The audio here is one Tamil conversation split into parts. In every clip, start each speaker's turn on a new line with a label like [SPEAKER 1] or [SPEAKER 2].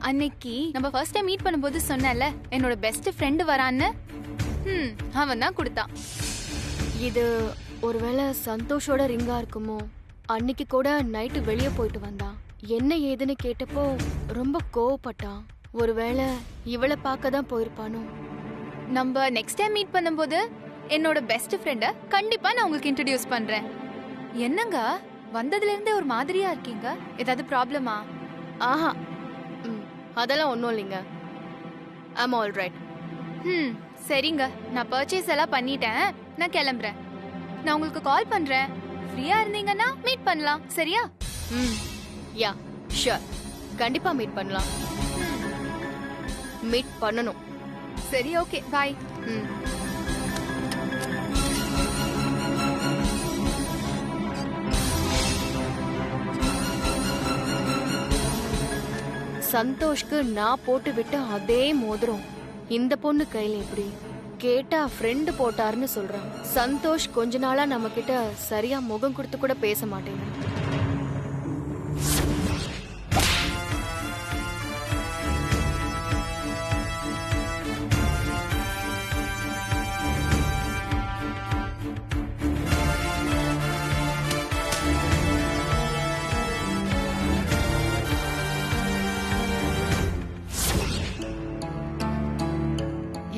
[SPEAKER 1] அன்னைக்கு நம்ம ஃபர்ஸ்ட் டைம் மீட் பண்ணும்போது சொன்னல என்னோட பெஸ்ட் ஃப்ரெண்ட் வரான்னு. அவன் தான் கொடுத்தான்.
[SPEAKER 2] இது ஒருவேளை சந்தோஷோட ரிங்கா இருக்குமோ? அன்னைக்கு கூட நைட்டு வெளியே போயிட்டு வந்தான். என்ன ஏதுன்னு கேட்டப்போ ரொம்ப கோவப்பட்டான். ஒருவேளை இவளை பார்க்க தான் போயிருப்பானோ?
[SPEAKER 1] நம்ம நெக்ஸ்ட் டைம் மீட் பண்ணும்போது என்னோட பெஸ்ட் ஃப்ரெண்ட கண்டிப்பா நான் உங்களுக்கு இன்ட்ரோடியூஸ் பண்றேன். என்னங்க வந்ததுல இருந்தே ஒரு மாதிரியா இருக்கீங்க? ஏதாவது ப்ராப்ளமா?
[SPEAKER 2] ஆஹா, அதெல்லாம் ஒன்றும் இல்லைங்க. I'm all right.
[SPEAKER 1] சரிங்க, நான் பர்ச்சேஸ் எல்லாம் பண்ணிட்டேன். நான் கிளம்புறேன். நான் உங்களுக்கு கால் பண்றேன். ஃப்ரீயா இருந்தீங்கன்னா மீட் பண்ணலாம். சரியா?
[SPEAKER 2] யா ஷூர், கண்டிப்பா மீட் பண்ணலாம். மீட் பண்ணணும்.
[SPEAKER 1] சரி, ஓகே, பாய்.
[SPEAKER 2] சந்தோஷ்க்கு நான் போட்டு விட்ட அதே மோதிரம் இந்த பொண்ணு கையில எப்படி? கேட்டா ஃப்ரெண்டு போட்டாருன்னு சொல்றான். சந்தோஷ் கொஞ்ச நாளா நம்ம கிட்ட சரியா முகம் கொடுத்து கூட பேச மாட்டேங்க.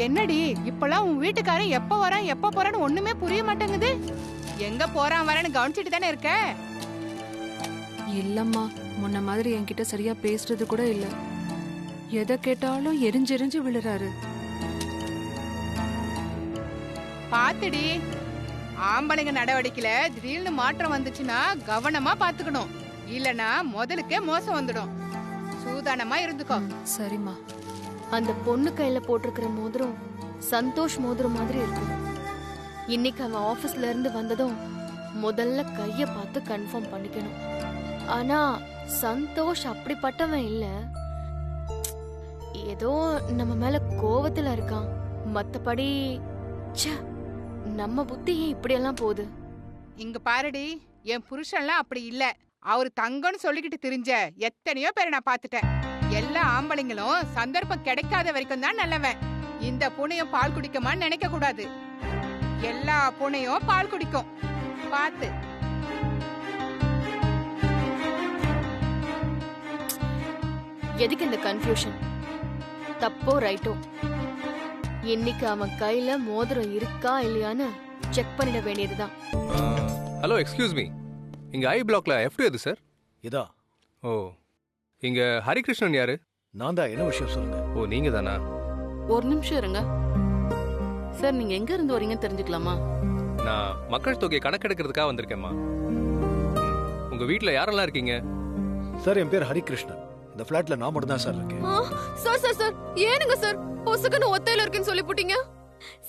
[SPEAKER 3] என்னடி இப்பெல்லாம் உன் வீட்டுக்காரன் எப்ப வரான் எப்ப போறான்னு ஒண்ணுமே புரிய மாட்டேங்குது. எங்க போறான் வரன்னு கவனிச்சிட்டு தானே இருக்க?
[SPEAKER 4] இல்லம்மா, முன்ன மாதிரி என்கிட்ட சரியா பேசுறது கூட இல்ல. எதை கேட்டாலும் எரிஞ்செரிஞ்சு விழுறாரு.
[SPEAKER 3] பாத்துடி, ஆம்பளைங்க நடவடிக்கையில திடீர்னு மாற்றம் வந்துச்சுன்னா கவனமா பாத்துக்கணும். இல்லனா முதலுக்கே மோசம் வந்துடும். சூதானமா இருந்துக்கோ.
[SPEAKER 4] சரிம்மா.
[SPEAKER 2] அந்த பொண்ணு கையில போட்டிருக்கிற மோதிரம் சந்தோஷ் மோதிரம் மாதிரி இருக்கு. இன்னைக்கு அவன் ஆபீஸ்ல இருந்து வந்ததும் முதல்ல கைய பார்த்து கன்ஃபார்ம் பண்ணிக்கணும். ஆனா சந்தோஷ் அப்படிப்பட்டவன் இல்ல. ஏதோ நம்ம மேல கோவத்துல இருக்கான். மத்தபடி நம்ம புத்தி ஏன் இப்படி எல்லாம் போகுது?
[SPEAKER 3] இங்க பாருடி, என் புருஷன்லாம் அப்படி இல்ல. அவரு தங்கன்னு சொல்லிக்கிட்டு திரிஞ்ச எத்தனையோ பேரை நான் பாத்துட்டேன். எல்லா ஆம்பளைங்களும் சந்தர்ப்பம் கிடைக்காத வரைக்கும் தான் நல்லவன். இந்த பூனையும் பால் குடிக்குமான்னு நினைக்க கூடாது. எல்லா பூனையும் பால் குடிக்கும். பாத்து.
[SPEAKER 2] எதுக்கு இந்த கன்ஃபியூஷன்? தப்போ ரைட்டோ, இன்னைக்கு அவன் கையில மோதிரம் இருக்கா இல்லையான்னு செக் பண்ணிட வேண்டியதுதான்.
[SPEAKER 5] Hello, excuse me. இங்க ஐ பிளாக்ல F2 எது சார்?
[SPEAKER 6] இதா.
[SPEAKER 5] ஓ, இங்க ஹரிகிருஷ்ணன் யாரு?
[SPEAKER 6] நான் தான். என்ன விஷயம் சொல்லுங்க.
[SPEAKER 5] ஓ, நீங்க தானா?
[SPEAKER 7] ஒரு நிமிஷம் இருங்க சார். நீங்க எங்க இருந்து வரீங்கன்னு தெரிஞ்சுக்கலாமா?
[SPEAKER 5] நான் மக்கள் தொகை கணக்கெடுக்கிறதுக்காக வந்திருக்கேம்மா. உங்க வீட்ல யாரெல்லாம் இருக்கீங்க?
[SPEAKER 6] சார், என் பேர் ஹரிகிருஷ்ணன். இந்த ஃபிளாட்ல நான் மட்டும் தான் சார் இருக்கேன்.
[SPEAKER 2] சார் சார் சார், ஏனுங்க சார் பொசுக்குன்னு ஒத்தையில இருக்குன்னு சொல்லி போட்டீங்க?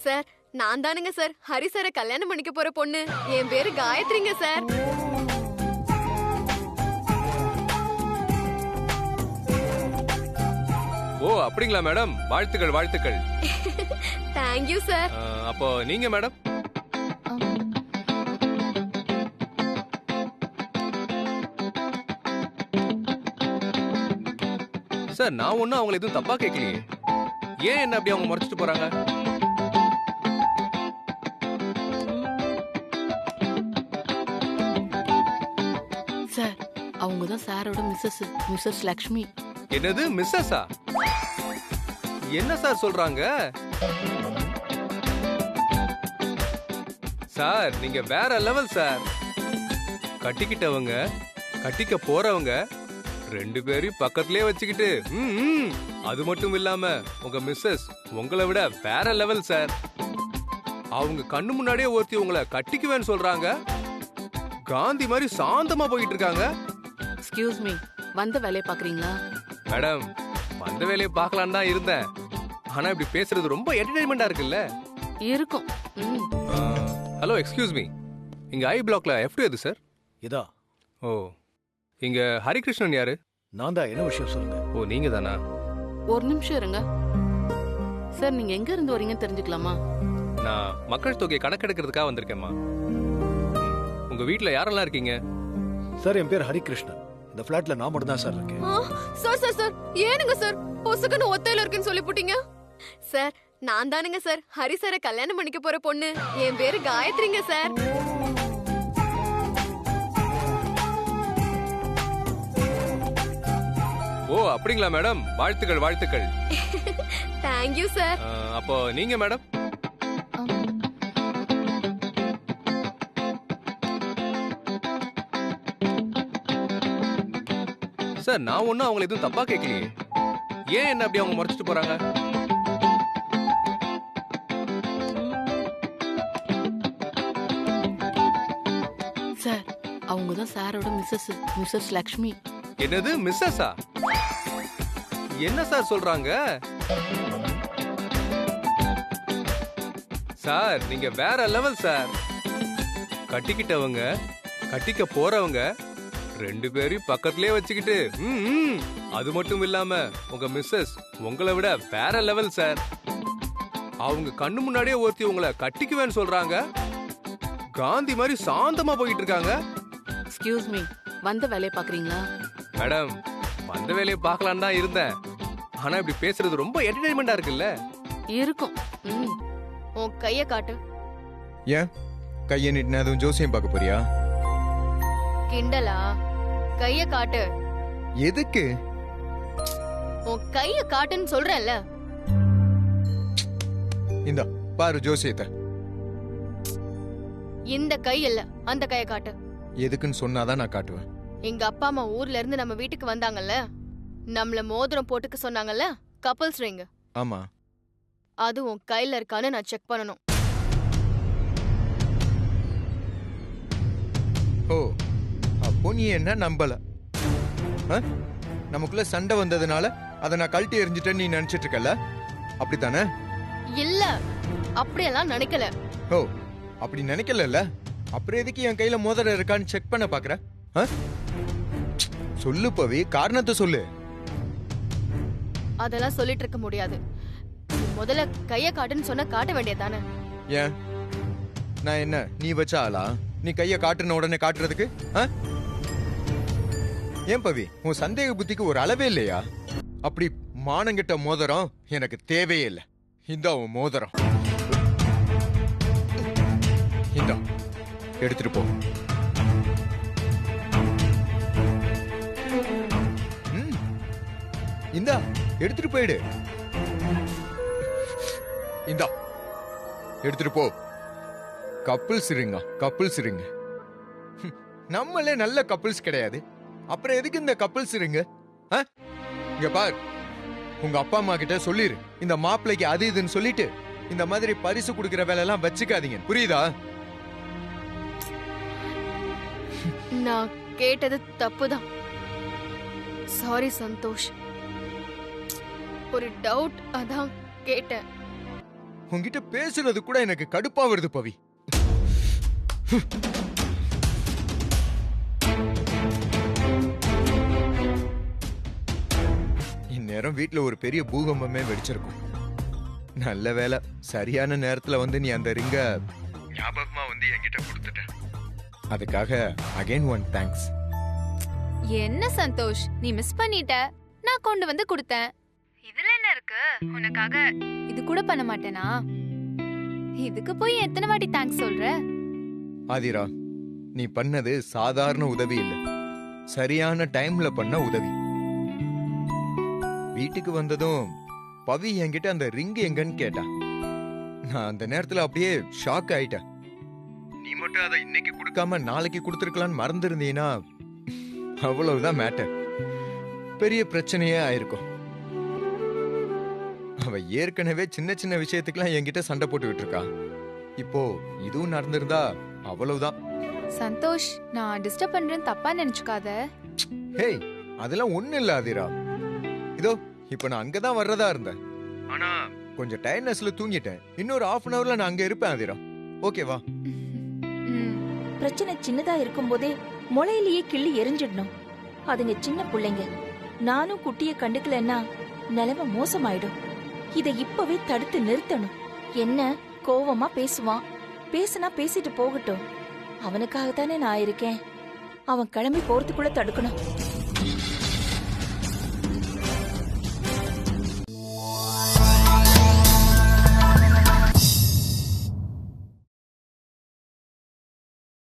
[SPEAKER 2] சார், நான் தானுங்க சார் ஹரி சாரை கல்யாணம் பண்ணிக்க போற பொண்ணு. என் பேரு காயத்ரிங்க சார்.
[SPEAKER 5] ஓ, அப்படிங்களா மேடம்? வாழ்த்துக்கள் வாழ்த்துக்கள்.
[SPEAKER 2] Thank you sir.
[SPEAKER 5] அப்போ நீங்க மேடம்? சார், நான் ஒன்னும் அவங்களை எதுவும் தப்பா கேட்கலையே. ஏன் என்ன அப்படி அவங்க மறைச்சிட்டு போறாங்க?
[SPEAKER 7] சார், அவங்க தான் சாரோட மிஸ்ஸஸ் லக்ஷ்மி.
[SPEAKER 5] என்னது மிஸ்ஸஸா? என்ன சார் சொல்றாங்க? சார், நீங்க வேற லெவல் சார். கட்டிக்கிட்டவங்க கட்டிக்க போறவங்க ரெண்டு பேரையும் பக்கத்திலே வச்சுக்கிட்டு அது மட்டும் இல்லாம உங்க மிஸ்ஸஸ் உங்களை விட வேற லெவல் சார். அவங்க கண்ணு முன்னாடியே ஒருத்தி உங்களை கட்டிக்குவேன்னு சொல்றாங்க. காந்தி மாதிரி சாந்தமா போயிட்டு இருக்காங்க.
[SPEAKER 7] எக்ஸ்கியூஸ் மீ, வந்த வேலையை பாக்குறீங்களா?
[SPEAKER 5] மேடம், வந்த வேலையை பார்க்கலான்னு தான் இருந்தேன். ஆனா இப்படி பேசுறது ரொம்ப என்டர்டைன்மெண்டா இருக்குல்ல?
[SPEAKER 7] இருக்கும்.
[SPEAKER 5] Hello, excuse me. இங்க ஐ பிளாக்ல F2 எது சார்?
[SPEAKER 6] இதா.
[SPEAKER 5] ஓ, இங்க ஹரிகிருஷ்ணன் யாரு?
[SPEAKER 6] நான் தான். என்ன விஷயம் சொல்லுங்க.
[SPEAKER 5] ஓ, நீங்க தானா?
[SPEAKER 7] ஒரு நிமிஷம் இருங்க சார். நீங்க எங்க இருந்து வரீங்கன்னு தெரிஞ்சுக்கலாமா?
[SPEAKER 5] நான் மக்கள் தொகை கணக்கெடுக்கிறதுக்காக வந்திருக்கேம்மா. உங்க வீட்ல யாரெல்லாம் இருக்கீங்க?
[SPEAKER 6] சார் என் பேர் ஹரிகிருஷ்ணன். இந்த ஃபிளாட்ல நான் மட்டும் தான் சார் இருக்கேன்.
[SPEAKER 2] சார் சார் சார் ஏனுங்க சார் பொசுக்குன்னு ஒத்தையில இருக்குன்னு சொல்லி போட்டீங்க? சார் நான் தானுங்க சார் ஹரி சாரை கல்யாணம் பண்ணிக்க போற பொண்ணு. என் பேரு காயத்ரிங்க சார்.
[SPEAKER 5] ஓ அப்படிங்களா மேடம், வாழ்த்துக்கள் வாழ்த்துக்கள்.
[SPEAKER 2] Thank you sir.
[SPEAKER 5] அப்போ நீங்க மேடம்? சார் நான் ஒன்னும் அவங்களை எதுவும் தப்பா கேட்கலையே, ஏன் என்ன அப்படி அவங்க முறைச்சிட்டு போறாங்க?
[SPEAKER 7] சார் அவங்க தான் சாரோட மிஸ்ஸஸ் லக்ஷ்மி.
[SPEAKER 5] என்னது மிஸ்ஸஸா? என்ன சார் சொல்றாங்க? சார் நீங்க வேற லெவல் சார். கட்டிக்கிட்டவங்க கட்டிக்க போறவங்க ரெண்டு பேரையும் பக்கத்திலே வச்சுக்கிட்டு அது மட்டும் இல்லாம உங்க மிஸ்ஸஸ் உங்களை விட வேற லெவல் சார். அவங்க கண்ணு முன்னாடியே ஒருத்தி உங்களை கட்டிக்குவேன்னு சொல்றாங்க. காந்தி மாதிரி சாந்தமா போயிட்டு இருக்காங்க.
[SPEAKER 7] எக்ஸ்கியூஸ் மீ, வந்த வேலையை பாக்குறீங்களா?
[SPEAKER 5] மேடம் வந்த வேலையை பார்க்கலான்னு தான் இருந்தேன். ஆனா இப்படி பேசுறது ரொம்ப என்டர்டைன்மெண்டா இருக்குல்ல?
[SPEAKER 7] இருக்கும்.
[SPEAKER 2] உன் கைய காட்டு.
[SPEAKER 8] ஏன் கையை நீட்டினா அதுவும் ஜோசியம் பார்க்க போறியா?
[SPEAKER 2] கிண்டலா? கைய காட்டு.
[SPEAKER 8] எதுக்கு?
[SPEAKER 2] உன் கைய காட்டுன்னு சொல்றேன்ல.
[SPEAKER 8] இந்த பாரு ஜோசியத்தை.
[SPEAKER 2] இந்த கை இல்ல, அந்த கைய காட்டு.
[SPEAKER 8] எதுக்குன்னு சொன்னாதான் நான் காட்டுவேன்.
[SPEAKER 2] எங்க அப்பா அம்மா ஊர்ல இருந்து நம்ம வீட்டுக்கு வந்தாங்கல்ல, நம்மள மோதிரம் போட்டுக்க சொன்னாங்கல்ல, கப்பல்ஸ் ரிங்.
[SPEAKER 8] ஆமா,
[SPEAKER 2] அது உன் கையில இருக்கான்னு நான் செக் பண்ணணும்.
[SPEAKER 8] ஓ அப்போ நீ என்ன நம்பல? நமக்குள்ள சண்டை வந்ததுனால அதை நான் கழட்டி எறிஞ்சிட்டேன்னு நீ நினைச்சிட்டு இருக்கல, அப்படித்தானே?
[SPEAKER 2] இல்ல, அப்படியெல்லாம் நினைக்கல.
[SPEAKER 8] ஓ அப்படி நினைக்கல, அப்புறம் எதுக்கு என் கையில மோதிரம் இருக்கான்னு செக் பண்ண பாக்குற? சொல்லு பவி, காரணத்தை சொல்லு.
[SPEAKER 2] அதெல்லாம் சொல்லிட்டு இருக்க முடியாது. முதல்ல கைய காட்டுன்னு சொன்ன காட்ட வேண்டியதானே?
[SPEAKER 8] ஏன் நான் என்ன நீ வச்ச ஆளா? நீ கைய காட்டுன உடனே காட்டுறதுக்கு? ஏன் பவி, உன் சந்தேக புத்திக்கு ஒரு அளவே இல்லையா? அப்படி மானங்கிட்ட மோதிரம் எனக்கு தேவையே இல்லை. இந்த உன் மோதிரம் இந்த எடுத்துட்டு போ. இந்தா எடுத்துட்டு போயிடு. இந்தா எடுத்துட்டு போ. கப்பிள்ஸ் ரிங்கா? Couples ring. நம்மளே நல்ல கப்பிள்ஸ் கிடையாது, அப்புறம் எதுக்கு இந்த கப்பிள்ஸ் ரிங்? இங்க பார், உங்க அப்பா அம்மா கிட்ட சொல்லிரு, இந்த மாப்பிள்ளைக்கு அது இதுன்னு சொல்லிட்டு இந்த மாதிரி பரிசு கொடுக்கிற வேலை எல்லாம் வச்சுக்காதீங்க, புரியுதா?
[SPEAKER 2] நான் கேட்டது தப்புதான். சாரி சந்தோஷ், ஒரு டவுட் அதான் கேட்டேன்.
[SPEAKER 8] உங்ககிட்ட பேசுறது கூட எனக்கு கடுப்பா வருது பவி. இந்நேரம் வீட்டுல ஒரு பெரிய பூகம்பமே வெடிச்சிருக்கும். நல்ல வேலை சரியான நேரத்துல வந்து நீ அந்த ரிங்க ஞாபகமா வந்து என்கிட்ட கொடுத்துட்ட. அதுக்காக அகைன் ஒன் தேங்க்ஸ்.
[SPEAKER 1] என்ன சந்தோஷ், நீ மிஸ் பண்ணிட்ட, நான் கொண்டு வந்து கொடுத்தேன். இதுல என்ன இருக்கு? உனக்காக இது கூட பண்ண மாட்டேனா? இதுக்கு போய் எத்தனை வாட்டி தேங்க்ஸ் சொல்ற?
[SPEAKER 8] ஆதிரா, நீ பண்ணது சாதாரண உதவி இல்ல, சரியான டைம்ல பண்ண உதவி. வீட்டுக்கு வந்ததும் பவி என்கிட்ட அந்த ரிங் எங்கன்னு கேட்டா. நான் அந்த நேரத்துல அப்படியே ஷாக் ஆயிட்டேன். நீ மட்டும் அதை இன்னைக்கு கொடுக்காம நாளைக்கு கொடுத்துருக்கலான்னு மறந்துருந்தீனா அவ்வளவுதான் மேட்டர், பெரிய பிரச்சனையே ஆயிருக்கும். அவ ஏற்கனவே சின்ன சின்ன விஷயத்துக்கெல்லாம் என்கிட்ட சண்டை போட்டுக்கிட்டு இருக்கா. இப்போ இதுவும் நடந்திருந்தா அவ்வளவுதான்.
[SPEAKER 1] சந்தோஷ், நான் டிஸ்டர்ப் பண்றேன்னு தப்பா நினைச்சுக்காத.
[SPEAKER 8] ஹேய், அதெல்லாம் ஒண்ணு இல்ல ஆதிரா. இதோ இப்ப நான் அங்கதான் வர்றதா இருந்தேன், ஆனா கொஞ்சம் டயர்ட்னஸ்ல தூங்கிட்டேன். இன்னொரு ½ அன் ஹவர்ல நான் அங்க இருப்பேன் ஆதிரா, ஓகேவா?
[SPEAKER 9] பிரச்சனை சின்னதா இருக்கும் போதே முளையிலேயே கிள்ளி எரிஞ்சிடணும். அதுங்க சின்ன பிள்ளைங்க. நானும் குட்டிய கண்டுக்கலன்னா நிலைமை மோசமாயிடும். இதை இப்பவே தடுத்து நிறுத்தணும். என்ன கோவமா பேசுவான், பேசுனா பேசிட்டு போகட்டும். அவனுக்காகத்தானே நான் இருக்கேன். அவன் கிளம்பி போறதுக்குள்ள தடுக்கணும்.